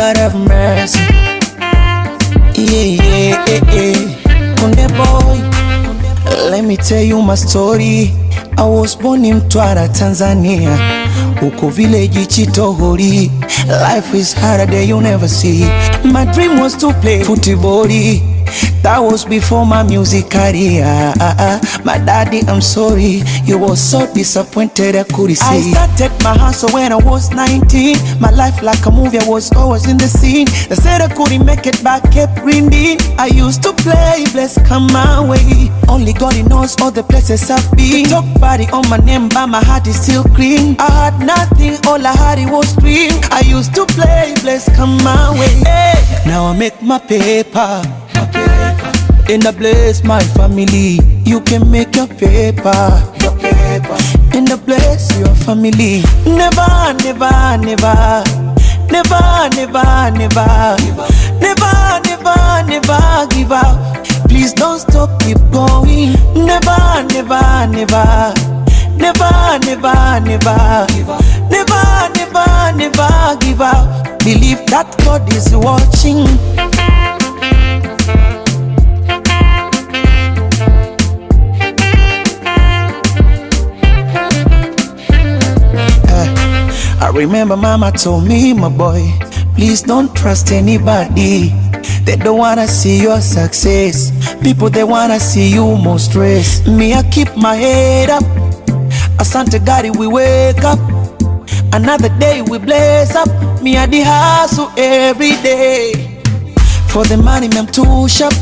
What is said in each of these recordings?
God have mercy. Konde boy, let me tell you my story. I was born in Mtwara, Tanzania. Uko village Chitohori. Life is harder than you never see. My dream was to play football. That was before my music career. My daddy, I'm sorry, you was so disappointed I couldn't see. I started my hustle when I was 19. My life like a movie, I was always in the scene. They said I couldn't make it back, kept ringing. I used to play, bless come my way. Only God knows all the places I've been. They talk body on my name, but my heart is still clean. I had nothing, all I had it was dream. I used to play, bless come my way. Hey, now I make my paper. And I bless my family. You can make your paper. And I bless your family. Never, never, never. Never, never, never. Never, never, never give up. Please don't stop, keep going. Never, never, never. Never, never, never. Never, never, never give up. Believe that God is watching. I remember mama told me, my boy, please don't trust anybody. They don't wanna see your success. People, they wanna see you more stress. Me, I keep my head up. Asante God, we wake up. Another day we blaze up. Me, I the hustle every day. For the money, I'm too sharp.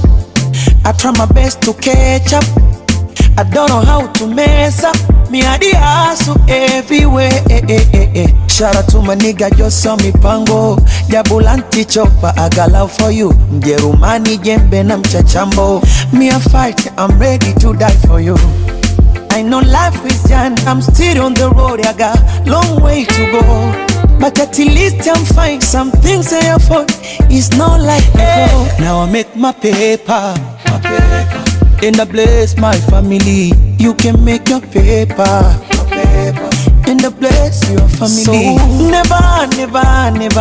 I try my best to catch up. I don't know how to mess up. Me I the hustle everywhere. Shout out to my nigga Joso Mipango. Jabulanti chopa, I got love for you. Mjerumani jembe na mchachambo. Me I fight, I'm ready to die for you. I know life is young, I'm still on the road. I got long way to go, but at least I'm fine. Some things I afford, it's not like before. Now I make my paper. And I bless my family. You can make your paper. And I bless your family. So never, never, never.